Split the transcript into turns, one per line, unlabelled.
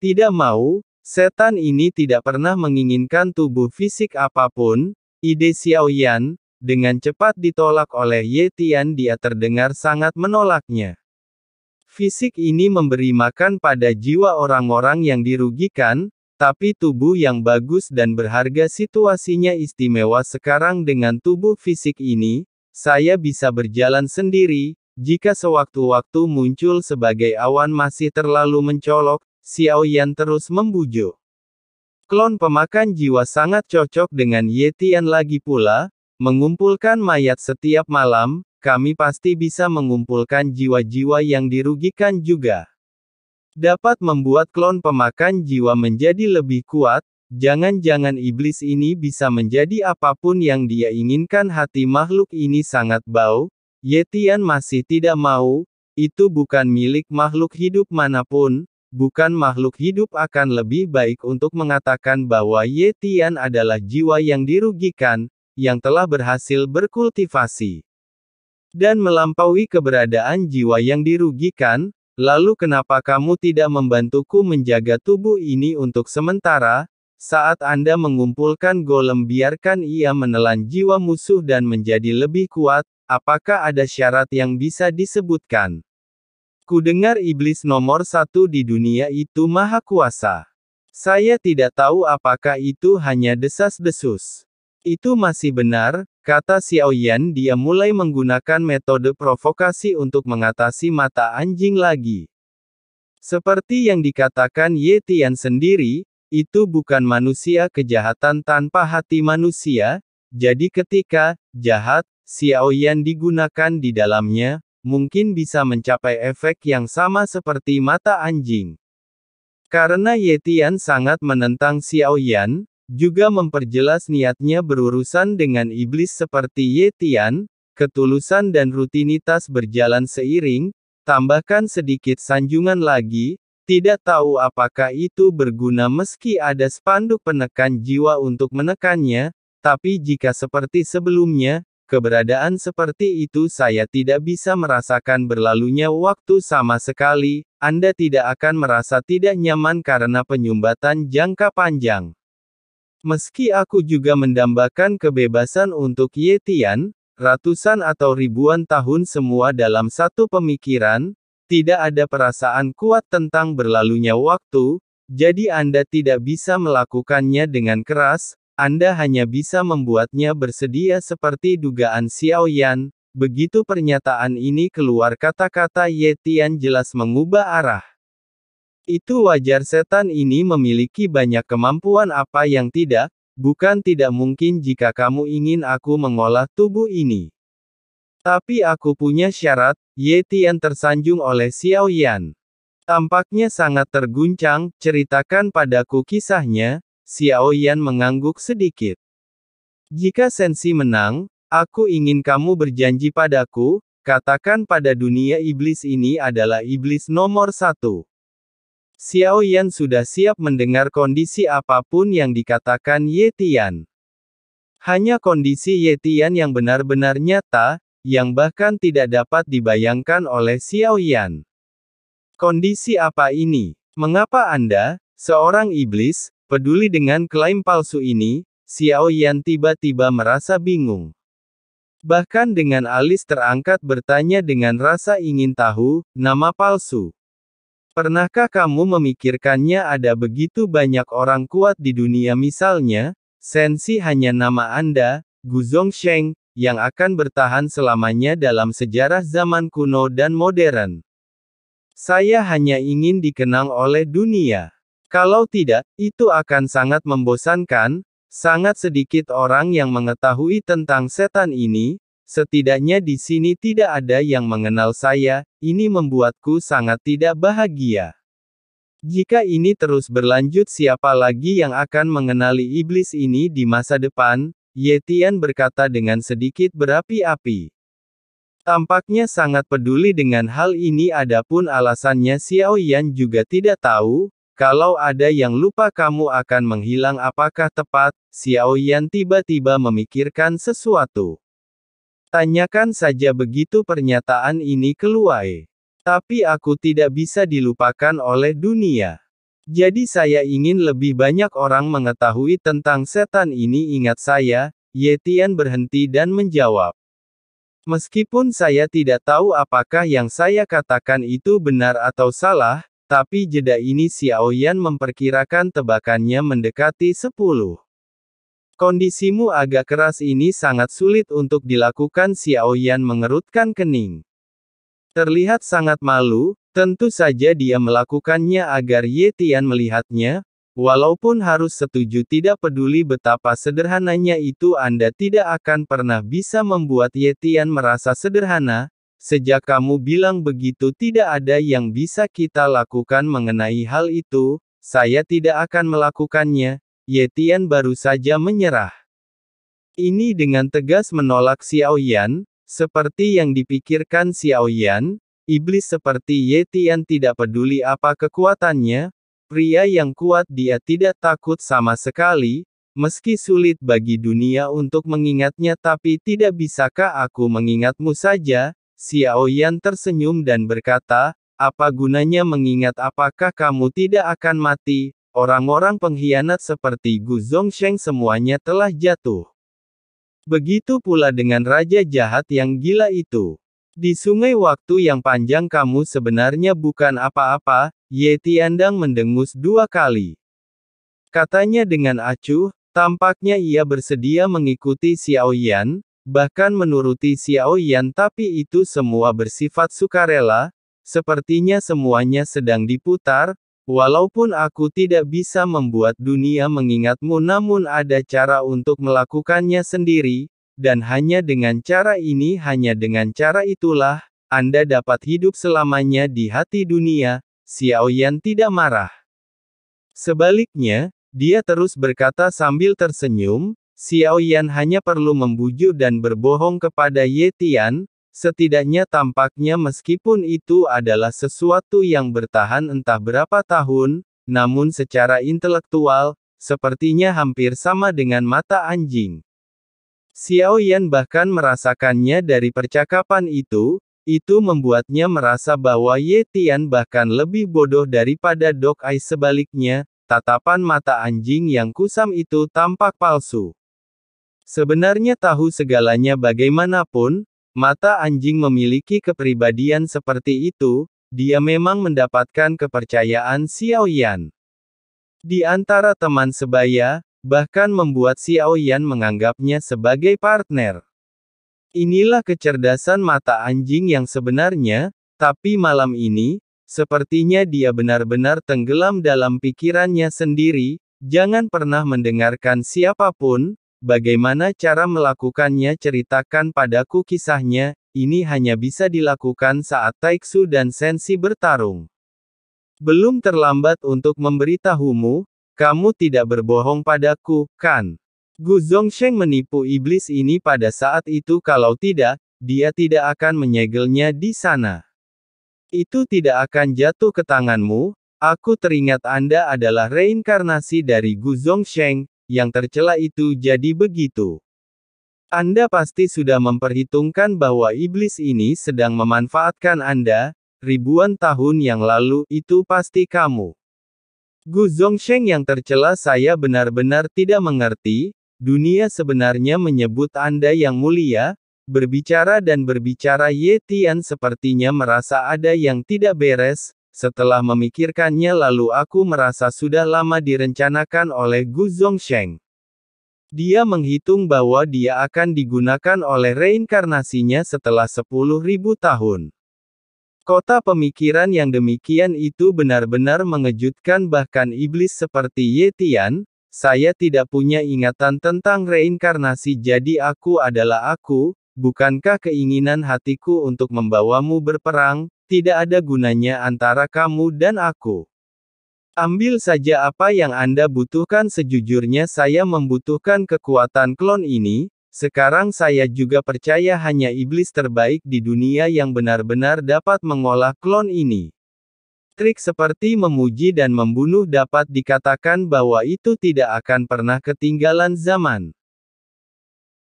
Tidak mau, setan ini tidak pernah menginginkan tubuh fisik apapun. Ide Xiao Yan, dengan cepat ditolak oleh Ye Tian. Dia terdengar sangat menolaknya. Fisik ini memberi makan pada jiwa orang-orang yang dirugikan, tapi tubuh yang bagus dan berharga situasinya istimewa sekarang dengan tubuh fisik ini, saya bisa berjalan sendiri, jika sewaktu-waktu muncul sebagai awan masih terlalu mencolok, Xiao Yan terus membujuk. Klon pemakan jiwa sangat cocok dengan Ye Tian lagi pula, mengumpulkan mayat setiap malam, kami pasti bisa mengumpulkan jiwa-jiwa yang dirugikan juga. Dapat membuat klon pemakan jiwa menjadi lebih kuat, jangan-jangan iblis ini bisa menjadi apapun yang dia inginkan. Hati makhluk ini sangat bau, Ye Tian masih tidak mau, itu bukan milik makhluk hidup manapun. Bukan makhluk hidup akan lebih baik untuk mengatakan bahwa Ye Tian adalah jiwa yang dirugikan, yang telah berhasil berkultivasi dan melampaui keberadaan jiwa yang dirugikan. Lalu kenapa kamu tidak membantuku menjaga tubuh ini untuk sementara? Saat Anda mengumpulkan golem biarkan ia menelan jiwa musuh dan menjadi lebih kuat, apakah ada syarat yang bisa disebutkan? Kudengar iblis nomor 1 di dunia itu maha kuasa. Saya tidak tahu apakah itu hanya desas-desus. Itu masih benar, kata Xiao Yan. Dia mulai menggunakan metode provokasi untuk mengatasi mata anjing lagi. Seperti yang dikatakan Ye Tian sendiri, itu bukan manusia kejahatan tanpa hati manusia, jadi ketika jahat, Xiao Yan digunakan di dalamnya, mungkin bisa mencapai efek yang sama seperti mata anjing. Karena Ye Tian sangat menentang Xiao Yan, juga memperjelas niatnya berurusan dengan iblis seperti Ye Tian, ketulusan dan rutinitas berjalan seiring, tambahkan sedikit sanjungan lagi, tidak tahu apakah itu berguna meski ada spanduk penekan jiwa untuk menekannya, tapi jika seperti sebelumnya, keberadaan seperti itu saya tidak bisa merasakan berlalunya waktu sama sekali. Anda tidak akan merasa tidak nyaman karena penyumbatan jangka panjang. Meski aku juga mendambakan kebebasan untuk Ye Tian, ratusan atau ribuan tahun semua dalam satu pemikiran, tidak ada perasaan kuat tentang berlalunya waktu, jadi Anda tidak bisa melakukannya dengan keras. Anda hanya bisa membuatnya bersedia seperti dugaan Xiao Yan. Begitu pernyataan ini keluar kata-kata Ye Tian jelas mengubah arah. Itu wajar setan ini memiliki banyak kemampuan apa yang tidak, bukan tidak mungkin jika kamu ingin aku mengolah tubuh ini. Tapi aku punya syarat, Ye Tian tersanjung oleh Xiao Yan. Tampaknya sangat terguncang, ceritakan padaku kisahnya. Xiao Yan mengangguk sedikit. Jika Sensi menang, aku ingin kamu berjanji padaku, katakan pada dunia iblis ini adalah iblis nomor 1. Xiao Yan sudah siap mendengar kondisi apapun yang dikatakan Ye Tian. Hanya kondisi Ye Tian yang benar-benar nyata, yang bahkan tidak dapat dibayangkan oleh Xiao Yan. Kondisi apa ini? Mengapa Anda, seorang iblis, peduli dengan klaim palsu ini? Xiao Yan tiba-tiba merasa bingung. Bahkan dengan alis terangkat bertanya dengan rasa ingin tahu, nama palsu. Pernahkah kamu memikirkannya ada begitu banyak orang kuat di dunia misalnya, Sensi hanya nama Anda, Gu Zongsheng, yang akan bertahan selamanya dalam sejarah zaman kuno dan modern. Saya hanya ingin dikenang oleh dunia. Kalau tidak, itu akan sangat membosankan. Sangat sedikit orang yang mengetahui tentang setan ini. Setidaknya di sini tidak ada yang mengenal saya. Ini membuatku sangat tidak bahagia. Jika ini terus berlanjut, siapa lagi yang akan mengenali iblis ini di masa depan? Ye Tian berkata dengan sedikit berapi-api. Tampaknya sangat peduli dengan hal ini. Adapun alasannya Xiao Yan juga tidak tahu. Kalau ada yang lupa kamu akan menghilang apakah tepat? Xiao Yan tiba-tiba memikirkan sesuatu. Tanyakan saja begitu pernyataan ini keluar. Tapi aku tidak bisa dilupakan oleh dunia. Jadi saya ingin lebih banyak orang mengetahui tentang setan ini. Ingat saya, Ye Tian berhenti dan menjawab. Meskipun saya tidak tahu apakah yang saya katakan itu benar atau salah, tapi jeda ini Xiao Yan memperkirakan tebakannya mendekati 10. Kondisimu agak keras ini sangat sulit untuk dilakukan. Xiao Yan mengerutkan kening. Terlihat sangat malu, tentu saja dia melakukannya agar Ye Tian melihatnya, walaupun harus setuju tidak peduli betapa sederhananya itu Anda tidak akan pernah bisa membuat Ye Tian merasa sederhana, sejak kamu bilang begitu tidak ada yang bisa kita lakukan mengenai hal itu, saya tidak akan melakukannya. Ye Tian baru saja menyerah. Ini dengan tegas menolak Xiao Yan, seperti yang dipikirkan Xiao Yan, iblis seperti Ye Tian tidak peduli apa kekuatannya, pria yang kuat dia tidak takut sama sekali, meski sulit bagi dunia untuk mengingatnya tapi tidak bisakah aku mengingatmu saja, Xiao Yan tersenyum dan berkata, apa gunanya mengingat apakah kamu tidak akan mati? Orang-orang pengkhianat seperti Gu Zongsheng semuanya telah jatuh. Begitu pula dengan raja jahat yang gila itu. Di sungai waktu yang panjang kamu sebenarnya bukan apa-apa, Ye Tiandang mendengus 2 kali. Katanya dengan acuh, tampaknya ia bersedia mengikuti Xiao Yan, bahkan menuruti Xiao Yan tapi itu semua bersifat sukarela, sepertinya semuanya sedang diputar. Walaupun aku tidak bisa membuat dunia mengingatmu namun ada cara untuk melakukannya sendiri, dan hanya dengan cara ini hanya dengan cara itulah, Anda dapat hidup selamanya di hati dunia. Xiao Yan tidak marah. Sebaliknya, dia terus berkata sambil tersenyum, Xiao Yan hanya perlu membujuk dan berbohong kepada Ye Tian. Setidaknya tampaknya meskipun itu adalah sesuatu yang bertahan entah berapa tahun, namun secara intelektual, sepertinya hampir sama dengan mata anjing. Xiao Yan bahkan merasakannya dari percakapan itu membuatnya merasa bahwa Ye Tian bahkan lebih bodoh daripada Dok Ai. Sebaliknya, tatapan mata anjing yang kusam itu tampak palsu. Sebenarnya tahu segalanya bagaimanapun, mata anjing memiliki kepribadian seperti itu, dia memang mendapatkan kepercayaan Xiao Yan. Di antara teman sebaya, bahkan membuat Xiao Yan menganggapnya sebagai partner. Inilah kecerdasan mata anjing yang sebenarnya, tapi malam ini, sepertinya dia benar-benar tenggelam dalam pikirannya sendiri, jangan pernah mendengarkan siapapun. Bagaimana cara melakukannya? Ceritakan padaku kisahnya, ini hanya bisa dilakukan saat Taiksu dan Sensi bertarung. Belum terlambat untuk memberitahumu, kamu tidak berbohong padaku, kan? Gu Zongsheng menipu iblis ini pada saat itu kalau tidak, dia tidak akan menyegelnya di sana. Itu tidak akan jatuh ke tanganmu, aku teringat Anda adalah reinkarnasi dari Gu Zongsheng. Yang tercela itu jadi begitu. Anda pasti sudah memperhitungkan bahwa iblis ini sedang memanfaatkan Anda, ribuan tahun yang lalu, itu pasti kamu. Gu Zongsheng yang tercela, saya benar-benar tidak mengerti, dunia sebenarnya menyebut Anda yang mulia, berbicara dan berbicara. Ye Tian sepertinya merasa ada yang tidak beres. Setelah memikirkannya lalu aku merasa sudah lama direncanakan oleh Gu Zongsheng. Dia menghitung bahwa dia akan digunakan oleh reinkarnasinya setelah 10.000 tahun. Kota pemikiran yang demikian itu benar-benar mengejutkan bahkan iblis seperti Ye Tian. Saya tidak punya ingatan tentang reinkarnasi jadi aku adalah aku, bukankah keinginan hatiku untuk membawamu berperang? Tidak ada gunanya antara kamu dan aku. Ambil saja apa yang Anda butuhkan. Sejujurnya saya membutuhkan kekuatan klon ini, sekarang saya juga percaya hanya iblis terbaik di dunia yang benar-benar dapat mengolah klon ini. Trik seperti memuji dan membunuh dapat dikatakan bahwa itu tidak akan pernah ketinggalan zaman.